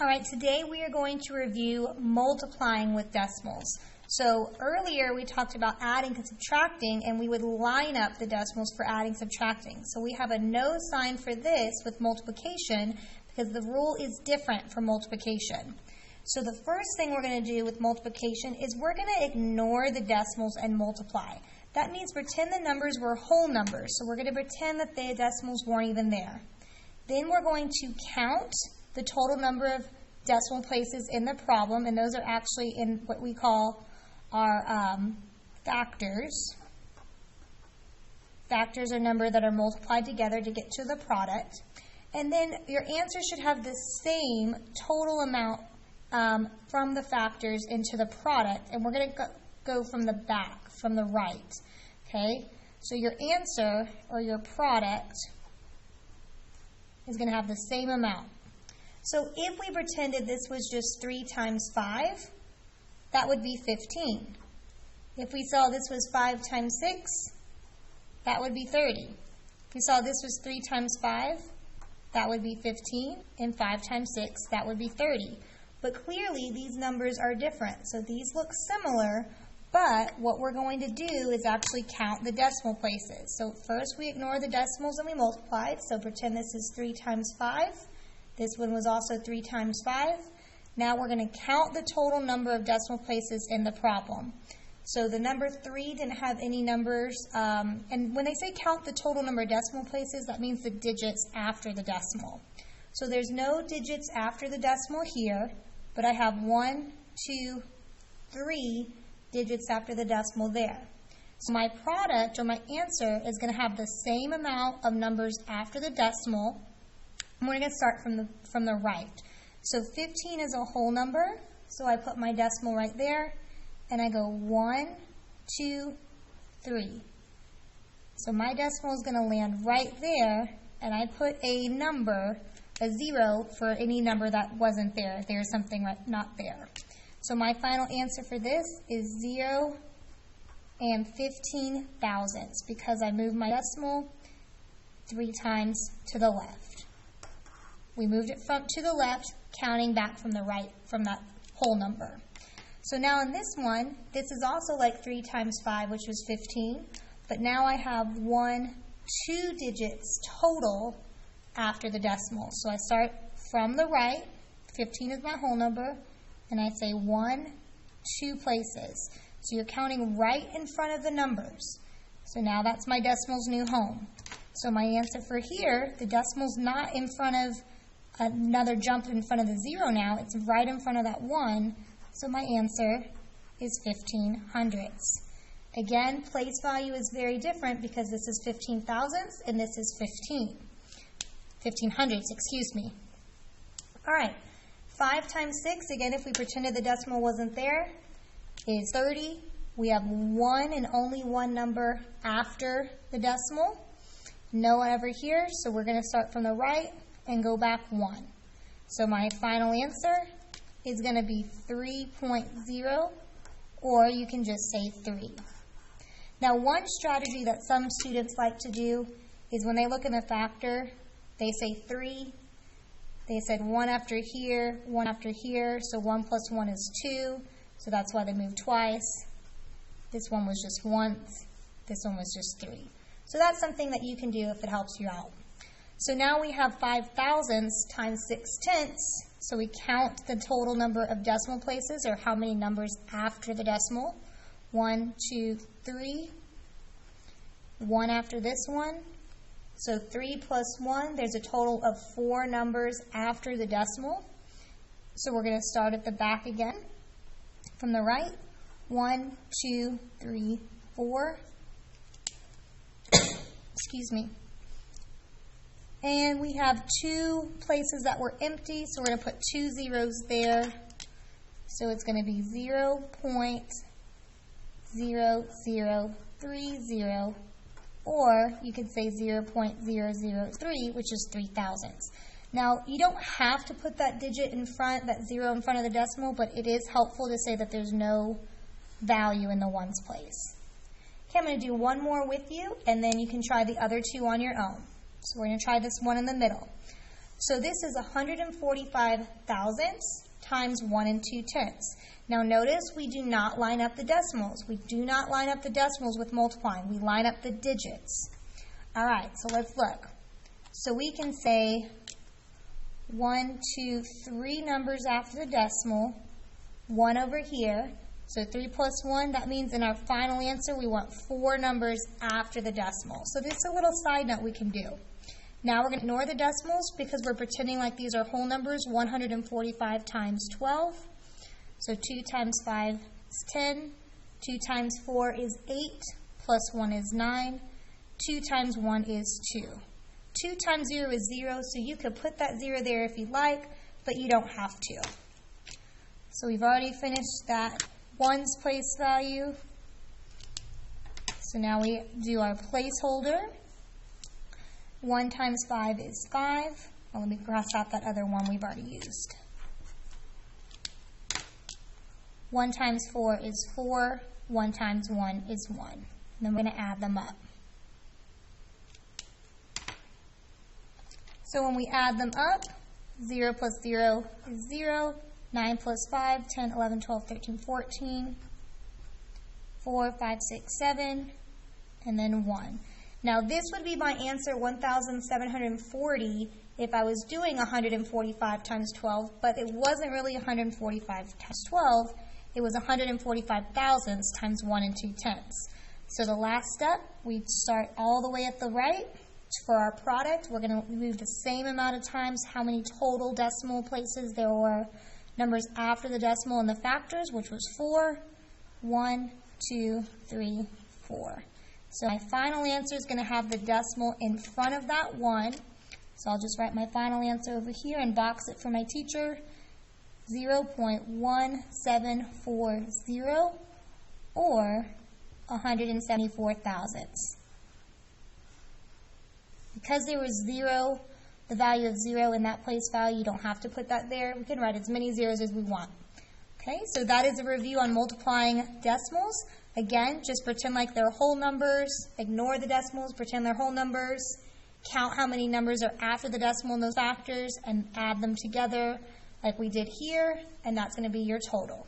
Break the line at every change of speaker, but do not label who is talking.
All right, today we are going to review multiplying with decimals. So earlier we talked about adding and subtracting, and we would line up the decimals for adding and subtracting. So we have a no sign for this with multiplication because the rule is different for multiplication. So the first thing we're going to do with multiplication is we're going to ignore the decimals and multiply. That means pretend the numbers were whole numbers. So we're going to pretend that the decimals weren't even there. Then we're going to count the total number of decimal places in the problem, and those are actually in what we call our factors. Factors are numbers that are multiplied together to get to the product. And then your answer should have the same total amount from the factors into the product, and we're going to go from the back, from the right. Okay? So your answer, or your product, is going to have the same amount. So if we pretended this was just 3 times 5, that would be 15. If we saw this was 5 times 6, that would be 30. If we saw this was 3 times 5, that would be 15. And 5 times 6, that would be 30. But clearly these numbers are different. So these look similar, but what we're going to do is actually count the decimal places. So first we ignore the decimals and we multiplied. So pretend this is 3 times 5. This one was also 3 times 5. Now we're going to count the total number of decimal places in the problem. So the number 3 didn't have any numbers. And when they say count the total number of decimal places, that means the digits after the decimal. So there's no digits after the decimal here, but I have 1, 2, 3 digits after the decimal there. So my product, or my answer, is going to have the same amount of numbers after the decimal. We're going to start from the right. So 15 is a whole number, so I put my decimal right there, and I go 1, 2, 3. So my decimal is going to land right there, and I put a number, a 0, for any number that wasn't there. There's something not there. So my final answer for this is 0 and 15 thousandths, because I moved my decimal 3 times to the left. We moved it to the left, counting back from the right, from that whole number. So now in this one, this is also like 3 times 5, which was 15, but now I have 2 digits total after the decimal. So I start from the right, 15 is my whole number, and I say 1, 2 places. So you're counting right in front of the numbers. So now that's my decimal's new home. So my answer for here, the decimal's not in front of another jump in front of the 0 now. It's right in front of that 1. So my answer is 15 hundredths. Again, place value is very different because this is 15 thousandths and this is 15 hundredths, excuse me. All right, 5 times 6, again, if we pretended the decimal wasn't there, is 30. We have one and only one number after the decimal. No one over here, so we're going to start from the right and go back 1. So my final answer is going to be 3.0, or you can just say 3. Now, one strategy that some students like to do is when they look in the factor, they say 3. They said 1 after here, 1 after here, so 1 plus 1 is 2, so that's why they moved twice. This one was just once. This one was just 3. So that's something that you can do if it helps you out. So now we have 5 thousandths times 6 tenths. So we count the total number of decimal places, or how many numbers after the decimal. 1, 2, 3. 1 after this one. So 3 plus 1, there's a total of 4 numbers after the decimal. So we're going to start at the back again. From the right. 1, 2, 3, 4. Excuse me. And we have 2 places that were empty, so we're going to put 2 zeros there. So it's going to be 0.0030, or you could say 0.003, which is 3 thousandths. Now, you don't have to put that digit in front, that 0 in front of the decimal, but it is helpful to say that there's no value in the ones place. Okay, I'm going to do one more with you, and then you can try the other 2 on your own. So we're going to try this one in the middle. So this is 145 thousandths times 1 2/10. Now notice we do not line up the decimals. We do not line up the decimals with multiplying. We line up the digits. All right, so let's look. So we can say 1, 2, 3 numbers after the decimal, 1 over here. So 3 plus 1, that means in our final answer we want 4 numbers after the decimal. So this is a little side note we can do. Now we're going to ignore the decimals because we're pretending like these are whole numbers, 145 times 12. So 2 times 5 is 10, 2 times 4 is 8, plus 1 is 9, 2 times 1 is 2. 2 times 0 is 0, so you could put that 0 there if you'd like, but you don't have to. So we've already finished that 1's place value. So now we do our placeholder. 1 times 5 is 5. Well, let me cross out that other 1 we've already used. 1 times 4 is 4. 1 times 1 is 1. And then we're going to add them up. So when we add them up, 0 plus 0 is 0. 9 plus 5, 10, 11, 12, 13, 14. 4, 5, 6, 7. And then 1. Now this would be my answer, 1,740, if I was doing 145 times 12, but it wasn't really 145 times 12. It was 145 thousandths times 1 2/10. So the last step, we start all the way at the right. For our product, we're going to move the same amount of times how many total decimal places there were numbers after the decimal and the factors, which was 4, 1, 2, 3, 4. So my final answer is going to have the decimal in front of that 1. So I'll just write my final answer over here and box it for my teacher. 0.1740 or 174 thousandths. Because there was 0, the value of 0 in that place value, you don't have to put that there. We can write as many zeros as we want. Okay, so that is a review on multiplying decimals. Again, just pretend like they're whole numbers. Ignore the decimals, pretend they're whole numbers. Count how many numbers are after the decimal in those factors and add them together like we did here, and that's going to be your total.